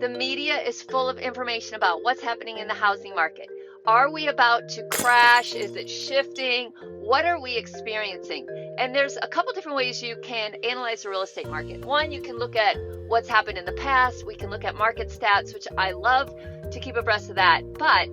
The media is full of information about what's happening in the housing market. Are we about to crash? Is it shifting? What are we experiencing? And there's a couple different ways you can analyze the real estate market. One, you can look at what's happened in the past. We can look at market stats, which I love to keep abreast of that. But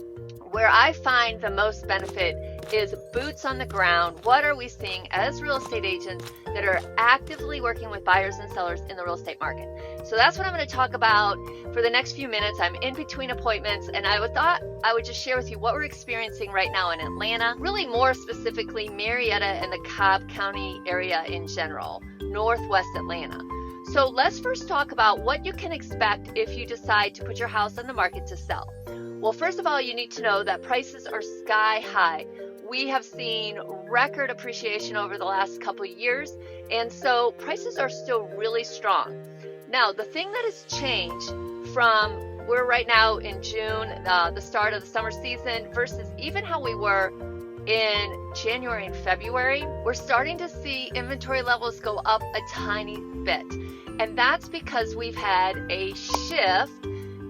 where I find the most benefit is boots on the ground. What are we seeing as real estate agents that are actively working with buyers and sellers in the real estate market? So that's what I'm going to talk about for the next few minutes. I'm in between appointments, and I thought I would just share with you what we're experiencing right now in Atlanta, really more specifically Marietta and the Cobb County area in general, Northwest Atlanta. So let's first talk about what you can expect if you decide to put your house on the market to sell. Well, first of all, you need to know that prices are sky high. We have seen record appreciation over the last couple of years, and so prices are still really strong. Now, the thing that has changed from we're right now in June, the start of the summer season, versus even how we were in January and February, we're starting to see inventory levels go up a tiny bit. And that's because we've had a shift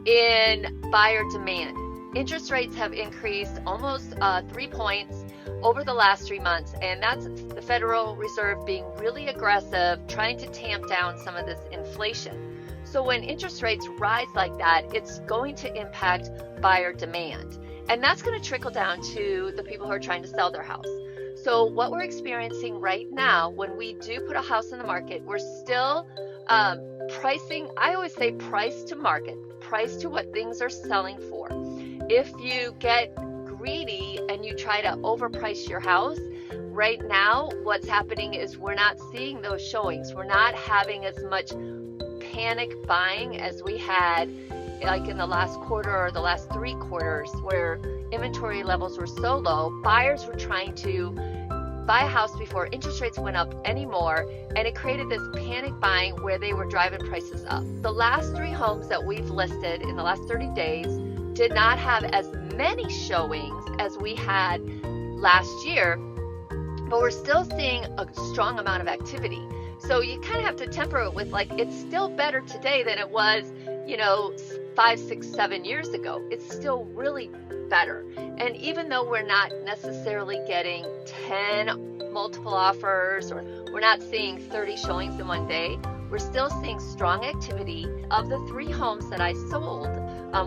in buyer demand. Interest rates have increased almost 3 points over the last 3 months, and that's the Federal Reserve being really aggressive, trying to tamp down some of this inflation. So when interest rates rise like that, it's going to impact buyer demand, and that's going to trickle down to the people who are trying to sell their house. So what we're experiencing right now, when we do put a house in the market, we're still pricing, I always say price to market, price to what things are selling for. If you get greedy and you try to overprice your house, right now what's happening is we're not seeing those showings. We're not having as much panic buying as we had like in the last quarter or the last 3 quarters, where inventory levels were so low. Buyers were trying to buy a house before interest rates went up anymore, and it created this panic buying where they were driving prices up. The last 3 homes that we've listed in the last 30 days did not have as many showings as we had last year, but we're still seeing a strong amount of activity. So you kind of have to temper it with, like, it's still better today than it was, 5, 6, 7 years ago. It's still really better. And even though we're not necessarily getting 10 multiple offers, or we're not seeing 30 showings in one day, we're still seeing strong activity. Of the 3 homes that I sold,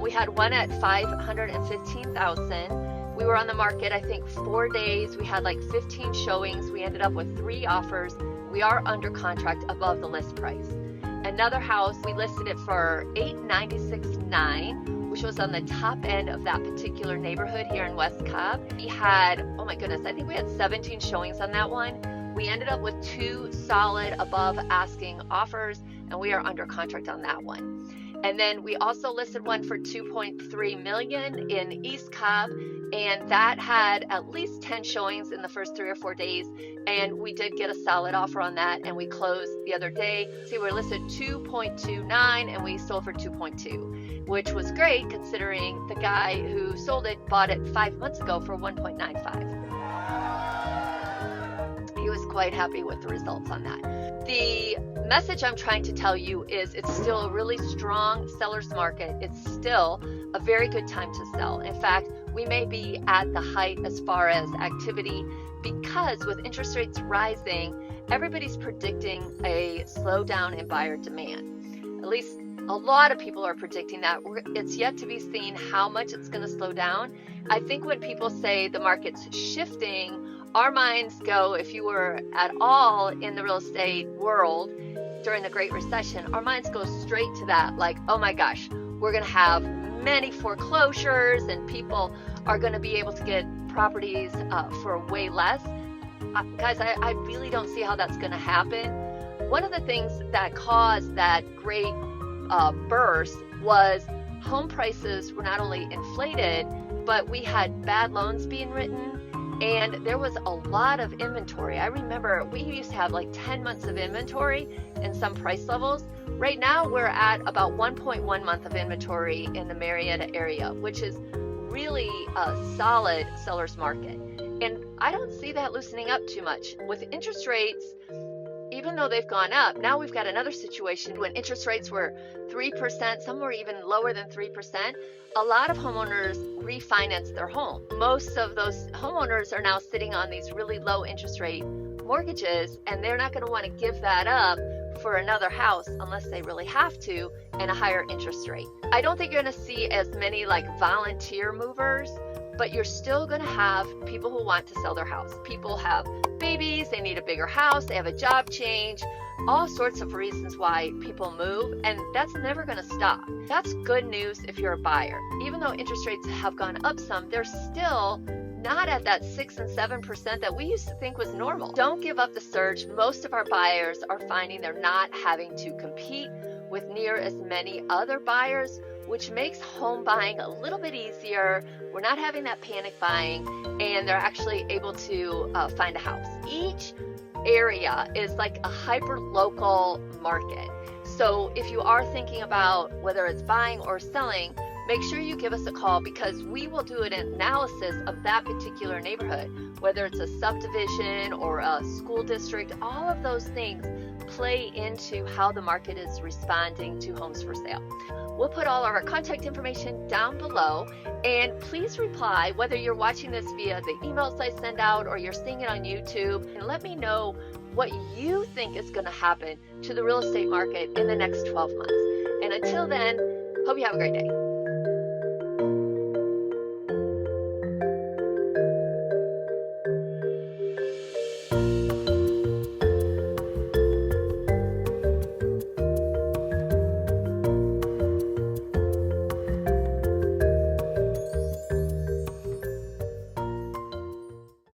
we had one at $515,000. We were on the market, I think, 4 days. We had like 15 showings. We ended up with 3 offers. We are under contract above the list price. Another house, we listed it for $896,900, which was on the top end of that particular neighborhood here in West Cobb. We had, oh my goodness, I think we had 17 showings on that one. We ended up with 2 solid above asking offers, and we are under contract on that one. And then we also listed one for $2.3 million in East Cobb, and that had at least 10 showings in the first 3 or 4 days, and we did get a solid offer on that, and we closed the other day. See, we're listed 2.29, and we sold for 2.2, which was great considering the guy who sold it bought it 5 months ago for 1.95. He was quite happy with the results on that. The message I'm trying to tell you is it's still a really strong seller's market. It's still a very good time to sell. In fact, we may be at the height as far as activity, because with interest rates rising, everybody's predicting a slowdown in buyer demand. At least a lot of people are predicting that. It's yet to be seen how much it's going to slow down. I think when people say the market's shifting, our minds go, if you were at all in the real estate world during the Great Recession, our minds go straight to that, like, oh my gosh, we're going to have many foreclosures and people are going to be able to get properties for way less. Guys, I really don't see how that's going to happen. One of the things that caused that great burst was home prices were not only inflated, but we had bad loans being written, and there was a lot of inventory. I remember we used to have like 10 months of inventory in some price levels. Right now we're at about 1.1 month of inventory in the Marietta area, which is really a solid seller's market. And I don't see that loosening up too much. With interest rates, even though they've gone up, now we've got another situation when interest rates were 3%, some were even lower than 3%. A lot of homeowners refinanced their home. Most of those homeowners are now sitting on these really low interest rate mortgages, and they're not going to want to give that up for another house unless they really have to, and a higher interest rate. I don't think you're going to see as many like volunteer movers, but you're still going to have people who want to sell their house. People have babies, they need a bigger house, they have a job change, all sorts of reasons why people move, and that's never going to stop. That's good news if you're a buyer. Even though interest rates have gone up some, they're still not at that 6 and 7% that we used to think was normal. Don't give up the search. Most of our buyers are finding they're not having to compete with near as many other buyers, which makes home buying a little bit easier. We're not having that panic buying, and they're actually able to find a house. Each area is like a hyper-local market. So if you are thinking about whether it's buying or selling, make sure you give us a call, because we will do an analysis of that particular neighborhood, whether it's a subdivision or a school district. All of those things play into how the market is responding to homes for sale. We'll put all of our contact information down below, and please reply whether you're watching this via the emails I send out or you're seeing it on YouTube, and let me know what you think is going to happen to the real estate market in the next 12 months. And until then, hope you have a great day.